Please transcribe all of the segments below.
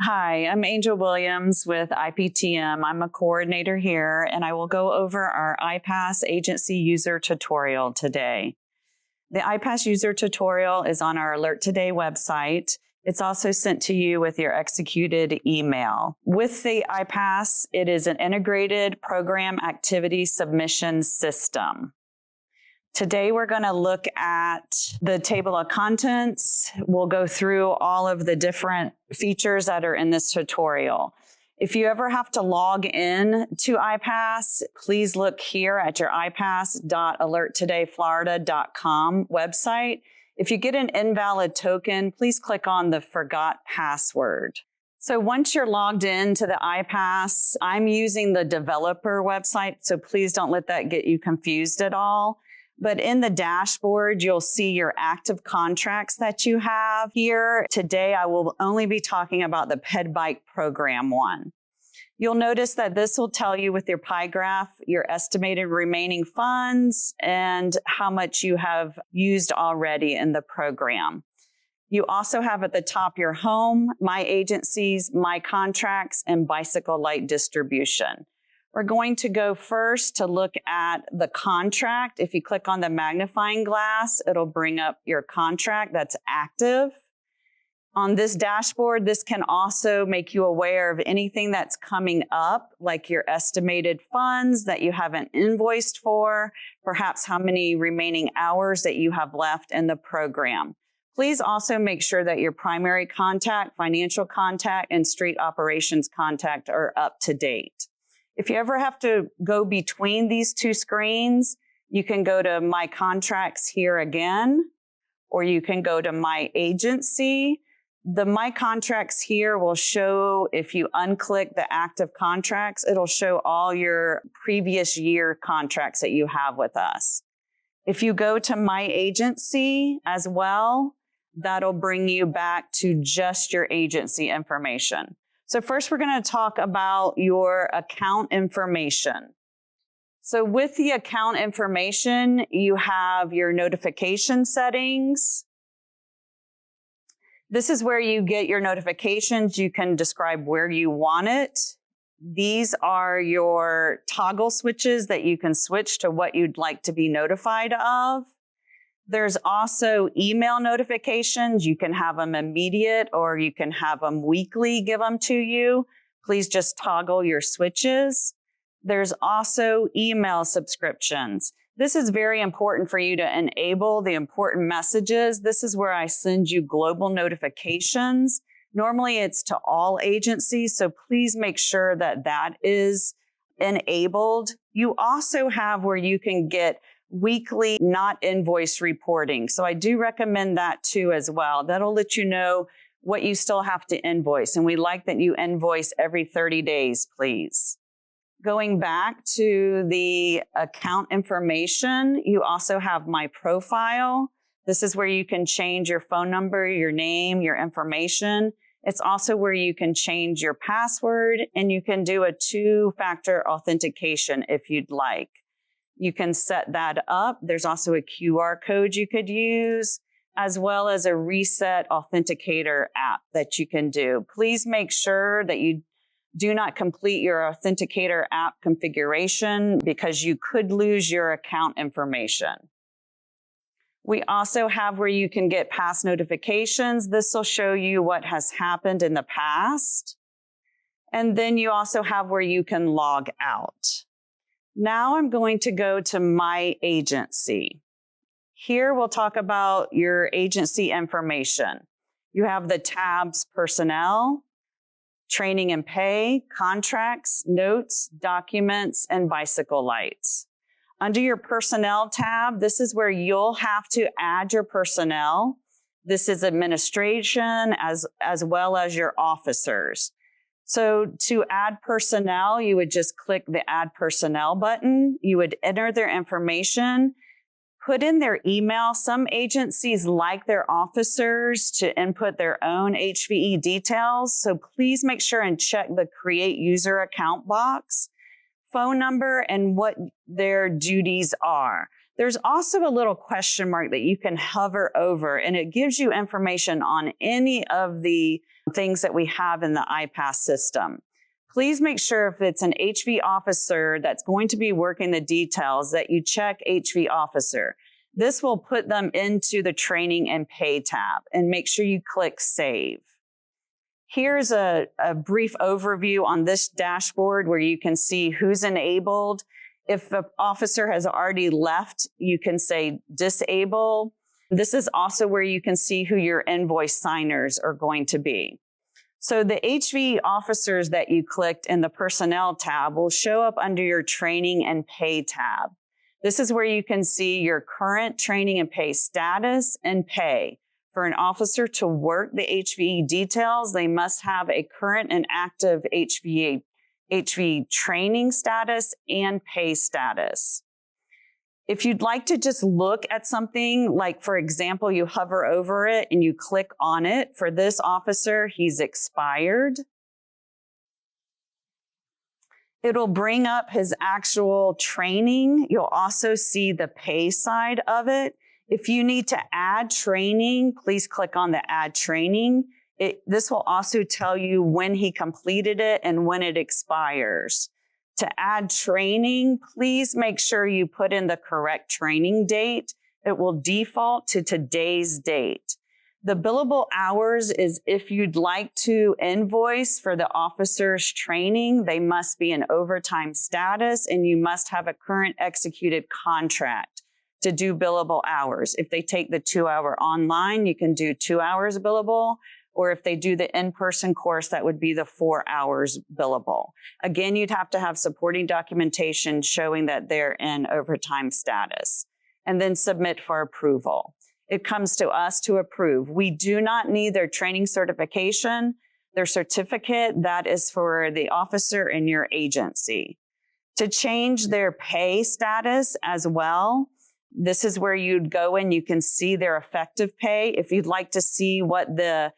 Hi, I'm Angel Williams with IPTM. I'm a coordinator here, and I will go over our iPASS agency user tutorial today. The iPASS user tutorial is on our Alert Today website. It's also sent to you with your executed email. With the iPASS, it is an integrated program activity submission system. Today, we're going to look at the table of contents. We'll go through all of the different features that are in this tutorial. If you ever have to log in to iPASS, please look here at your iPass.alerttodayflorida.com website. If you get an invalid token, please click on the Forgot Password. So once you're logged into the iPASS, I'm using the developer website, so please don't let that get you confused at all. But in the dashboard, you'll see your active contracts that you have here. Today, I will only be talking about the Ped Bike Program one. You'll notice that this will tell you with your pie graph, your estimated remaining funds and how much you have used already in the program. You also have at the top your home, my agencies, my contracts, and bicycle light distribution. We're going to go first to look at the contract. If you click on the magnifying glass, it'll bring up your contract that's active. On this dashboard, this can also make you aware of anything that's coming up, like your estimated funds that you haven't invoiced for, perhaps how many remaining hours that you have left in the program. Please also make sure that your primary contact, financial contact, and street operations contact are up to date. If you ever have to go between these two screens, you can go to My Contracts here again, or you can go to My Agency. The My Contracts here will show, if you unclick the active contracts, it'll show all your previous year contracts that you have with us. If you go to My Agency as well, that'll bring you back to just your agency information. So first, we're going to talk about your account information. So with the account information, you have your notification settings. This is where you get your notifications. You can describe where you want it. These are your toggle switches that you can switch to what you'd like to be notified of. There's also email notifications. You can have them immediate or you can have them weekly, give them to you. Please just toggle your switches. There's also email subscriptions. This is very important for you to enable the important messages. This is where I send you global notifications. Normally it's to all agencies, so please make sure that that is enabled. You also have where you can get weekly not invoice reporting. So I do recommend that too as well. That'll let you know what you still have to invoice. And we like that you invoice every 30 days, please. Going back to the account information, you also have My Profile. This is where you can change your phone number, your name, your information. It's also where you can change your password and you can do a two-factor authentication if you'd like. You can set that up. There's also a QR code you could use, as well as a reset authenticator app that you can do. Please make sure that you do not complete your authenticator app configuration because you could lose your account information. We also have where you can get past notifications. This will show you what has happened in the past. And then you also have where you can log out. Now I'm going to go to My Agency. Here we'll talk about your agency information. You have the tabs Personnel, Training and Pay, Contracts, Notes, Documents, and Bicycle Lights. Under your Personnel tab, this is where you'll have to add your personnel. This is administration as well as your officers. So to add personnel, you would just click the Add Personnel button. You would enter their information, put in their email. Some agencies like their officers to input their own HVE details. So please make sure and check the Create User Account box, phone number, and what their duties are. There's also a little question mark that you can hover over, and it gives you information on any of the things that we have in the iPASS system. Please make sure if it's an HV officer that's going to be working the details that you check HV officer. This will put them into the training and pay tab, and make sure you click save. Here's a brief overview on this dashboard where you can see who's enabled. If the officer has already left, you can say disable. This is also where you can see who your invoice signers are going to be. So the HV officers that you clicked in the personnel tab will show up under your training and pay tab. This is where you can see your current training and pay status and pay. For an officer to work the HV details, they must have a current and active HV training status and pay status. If you'd like to just look at something, like for example, you hover over it and you click on it. For this officer, he's expired. It'll bring up his actual training. You'll also see the pay side of it. If you need to add training, please click on the add training. This will also tell you when he completed it and when it expires. To add training, please make sure you put in the correct training date. It will default to today's date. The billable hours is if you'd like to invoice for the officer's training, they must be in overtime status and you must have a current executed contract to do billable hours. If they take the 2-hour online, you can do 2 hours billable. Or if they do the in-person course, that would be the 4 hours billable. Again, you'd have to have supporting documentation showing that they're in overtime status, and then submit for approval. It comes to us to approve. We do not need their training certification. Their certificate, that is for the officer in your agency. To change their pay status as well, this is where you'd go and you can see their effective pay. If you'd like to see what the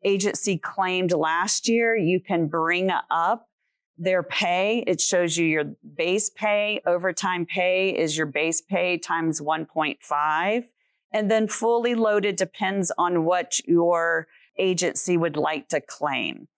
agency claimed last year, you can bring up their pay. It shows you your base pay. Overtime pay is your base pay times 1.5. And then fully loaded depends on what your agency would like to claim.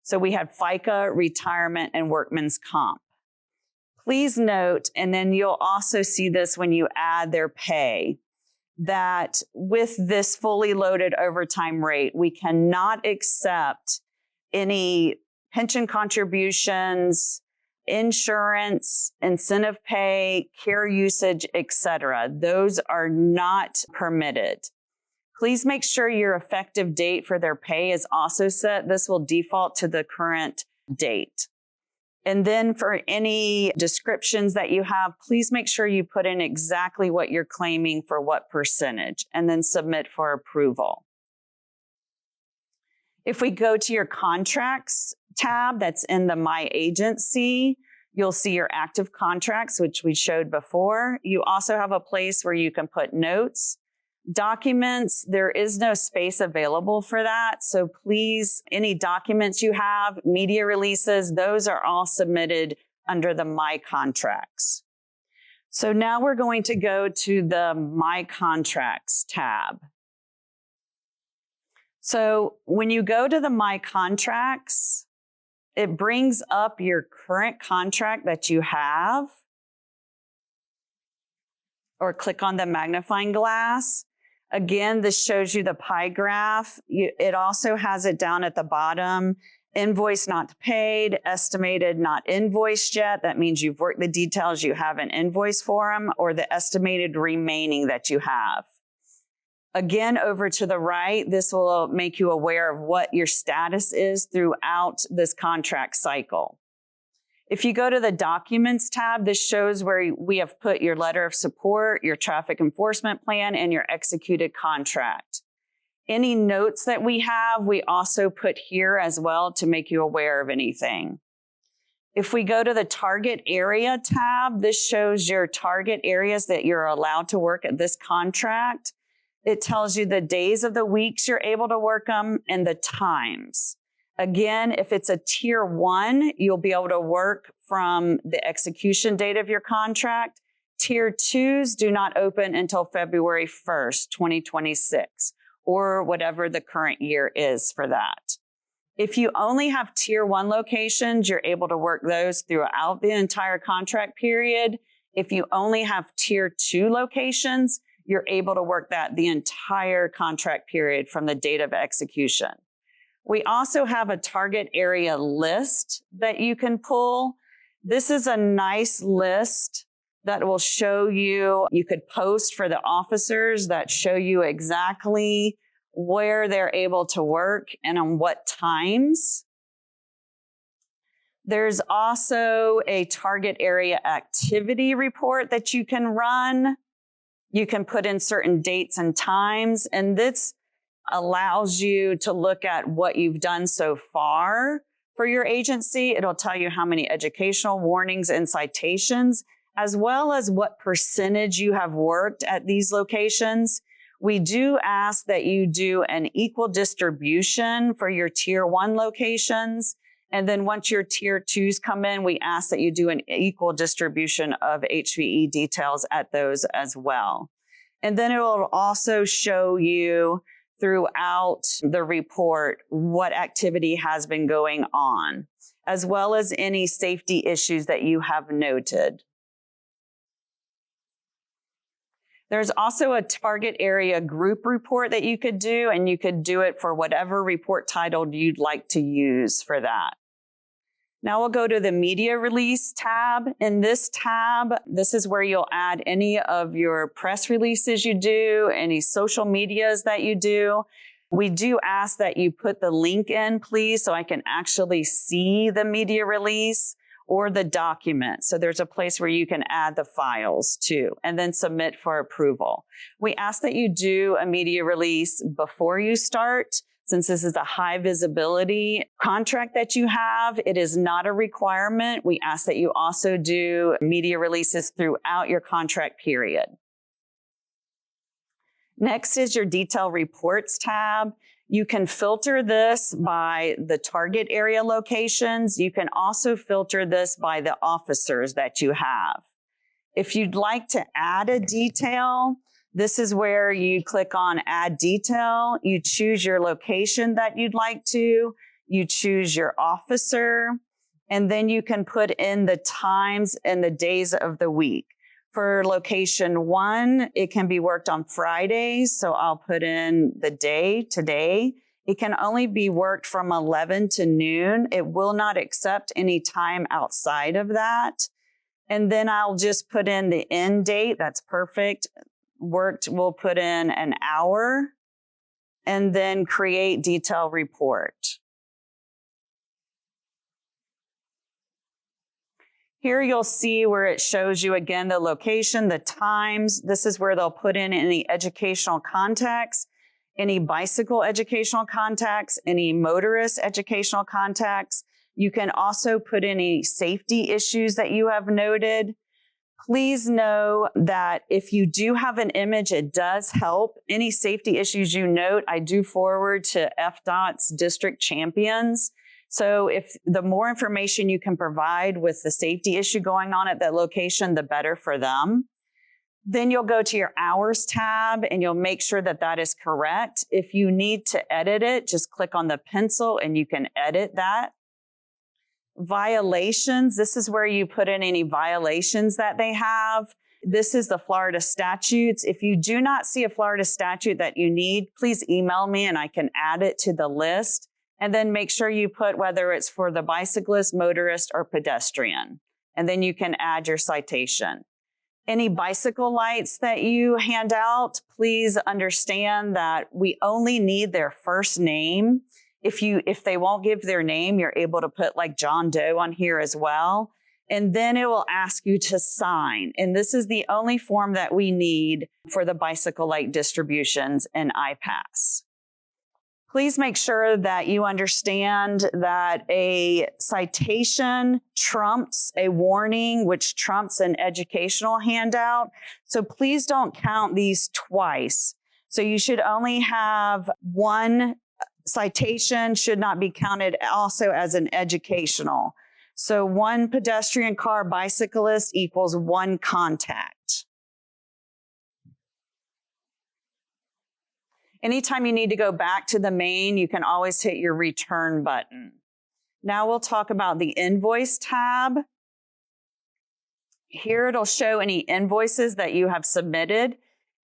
So we had FICA, retirement, and workman's comp. Please note, and then you'll also see this when you add their pay, that with this fully loaded overtime rate, we cannot accept any pension contributions, insurance, incentive pay, care usage, etc. Those are not permitted. Please make sure your effective date for their pay is also set. This will default to the current date. And then for any descriptions that you have, please make sure you put in exactly what you're claiming for what percentage, and then submit for approval. If we go to your contracts tab that's in the My Agency, you'll see your active contracts, which we showed before. You also have a place where you can put notes. Documents, there is no space available for that. So please, any documents you have, media releases, those are all submitted under the My Contracts. So now we're going to go to the My Contracts tab. So when you go to the My Contracts, it brings up your current contract that you have, or click on the magnifying glass. Again, this shows you the pie graph. It also has it down at the bottom. Invoice not paid, estimated not invoiced yet. That means you've worked the details, you have an invoice for them, or the estimated remaining that you have. Again, over to the right, this will make you aware of what your status is throughout this contract cycle. If you go to the Documents tab, this shows where we have put your letter of support, your traffic enforcement plan, and your executed contract. Any notes that we have, we also put here as well to make you aware of anything. If we go to the Target Area tab, this shows your target areas that you're allowed to work at this contract. It tells you the days of the weeks you're able to work them and the times. Again, if it's a tier 1, you'll be able to work from the execution date of your contract. Tier 2s do not open until February 1st, 2026, or whatever the current year is for that. If you only have Tier 1 locations, you're able to work those throughout the entire contract period. If you only have Tier 2 locations, you're able to work that the entire contract period from the date of execution. We also have a target area list that you can pull. This is a nice list that will show you, you could post for the officers that show you exactly where they're able to work and on what times. There's also a target area activity report that you can run. You can put in certain dates and times, and this allows you to look at what you've done so far for your agency. It'll tell you how many educational warnings and citations, as well as what percentage you have worked at these locations. We do ask that you do an equal distribution for your Tier 1 locations. And then once your Tier 2s come in, we ask that you do an equal distribution of HVE details at those as well. And then it will also show you throughout the report what activity has been going on, as well as any safety issues that you have noted. There's also a target area group report that you could do, and you could do it for whatever report title you'd like to use for that. Now we'll go to the media release tab. In this tab, this is where you'll add any of your press releases you do, any social medias that you do. We do ask that you put the link in, please, so I can actually see the media release or the document. So there's a place where you can add the files too, and then submit for approval. We ask that you do a media release before you start. Since this is a high visibility contract that you have, it is not a requirement. We ask that you also do media releases throughout your contract period. Next is your detail reports tab. You can filter this by the target area locations. You can also filter this by the officers that you have. If you'd like to add a detail, this is where you click on Add Detail. You choose your location that you'd like to. You choose your officer, and then you can put in the times and the days of the week. For location 1, it can be worked on Fridays, so I'll put in the day, today. It can only be worked from 11 to noon. It will not accept any time outside of that. And then I'll just put in the end date. That's perfect. Worked, we'll put in an hour, and then create detail report. Here you'll see where it shows you again the location, the times. This is where they'll put in any educational contacts, any bicycle educational contacts, any motorist educational contacts. You can also put in any safety issues that you have noted. Please know that if you do have an image, it does help. Any safety issues you note, I do forward to FDOT's district champions. So if the more information you can provide with the safety issue going on at that location, the better for them. Then you'll go to your hours tab and you'll make sure that that is correct. If you need to edit it, just click on the pencil and you can edit that. Violations, this is where you put in any violations that they have. This is the Florida statutes. If you do not see a Florida statute that you need, please email me and I can add it to the list. And then make sure you put whether it's for the bicyclist, motorist, or pedestrian. And then you can add your citation. Any bicycle lights that you hand out, please understand that we only need their first name. If they won't give their name, you're able to put like John Doe on here as well. And then it will ask you to sign. And this is the only form that we need for the bicycle light distributions in iPASS. Please make sure that you understand that a citation trumps a warning, which trumps an educational handout. So please don't count these twice. So you should only have one citation, should not be counted also as an educational. So 1 pedestrian, car, bicyclist equals 1 contact. Anytime you need to go back to the main, you can always hit your return button. Now we'll talk about the invoice tab. Here it'll show any invoices that you have submitted.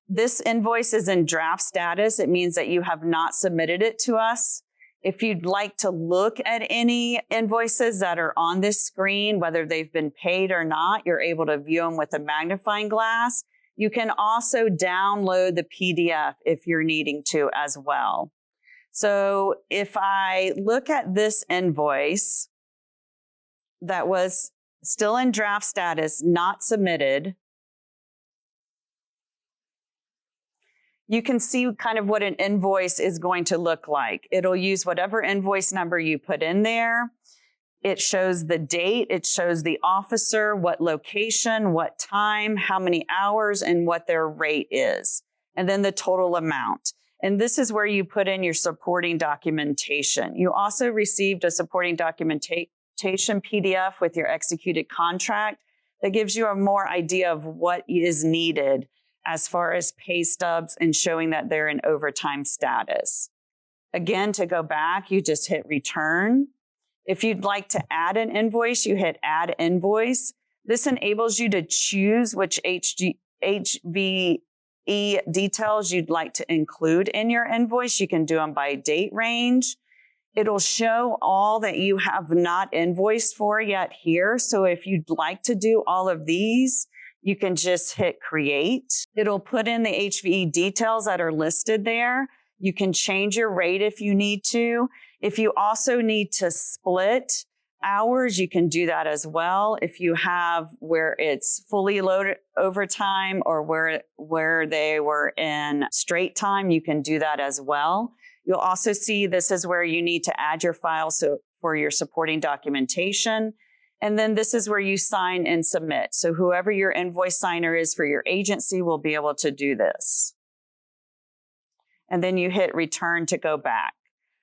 This invoice is in draft status. It means that you have not submitted it to us. If you'd like to look at any invoices that are on this screen, whether they've been paid or not, you're able to view them with a magnifying glass. You can also download the PDF if you're needing to as well. So if I look at this invoice that was still in draft status, not submitted, you can see kind of what an invoice is going to look like. It'll use whatever invoice number you put in there. It shows the date, it shows the officer, what location, what time, how many hours, and what their rate is, and then the total amount. And this is where you put in your supporting documentation. You also received a supporting documentation PDF with your executed contract that gives you a more idea of what is needed as far as pay stubs and showing that they're in overtime status. Again, to go back, you just hit return. If you'd like to add an invoice, you hit add invoice. This enables you to choose which HVE details you'd like to include in your invoice. You can do them by date range. It'll show all that you have not invoiced for yet here. So if you'd like to do all of these, you can just hit create. It'll put in the HVE details that are listed there. You can change your rate if you need to. If you also need to split hours, you can do that as well. If you have where it's fully loaded overtime or where they were in straight time, you can do that as well. You'll also see this is where you need to add your files for your supporting documentation. And then this is where you sign and submit. So whoever your invoice signer is for your agency will be able to do this. And then you hit return to go back.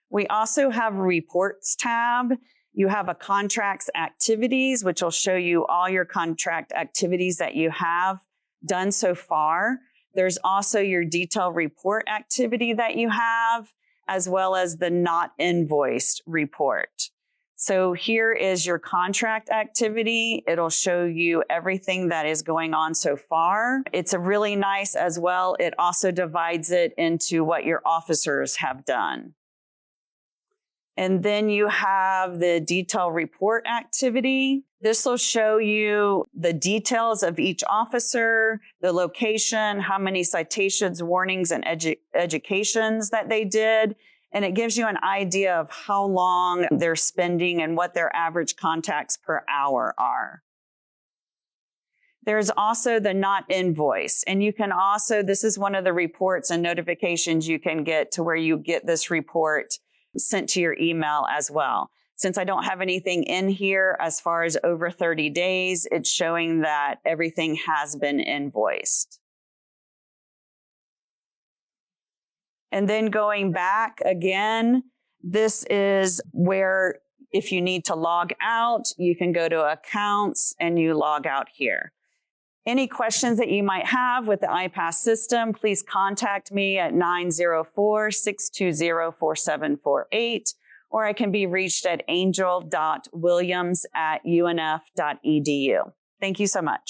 We also have a reports tab. You have a contracts activities, which will show you all your contract activities that you have done so far. There's also your detailed report activity that you have, as well as the not invoiced report. So here is your contract activity. It'll show you everything that is going on so far. It's a really nice as well. It also divides it into what your officers have done. And then you have the detailed report activity. This will show you the details of each officer, the location, how many citations, warnings, and educations that they did. And it gives you an idea of how long they're spending and what their average contacts per hour are. There's also the not invoice. And you can also, this is one of the reports and notifications you can get to where you get this report sent to your email as well. Since I don't have anything in here as far as over 30 days, it's showing that everything has been invoiced. And then going back again, this is where if you need to log out, you can go to accounts and you log out here. Any questions that you might have with the iPASS system, please contact me at 904-620-4748, or I can be reached at angel.williams@unf.edu. Thank you so much.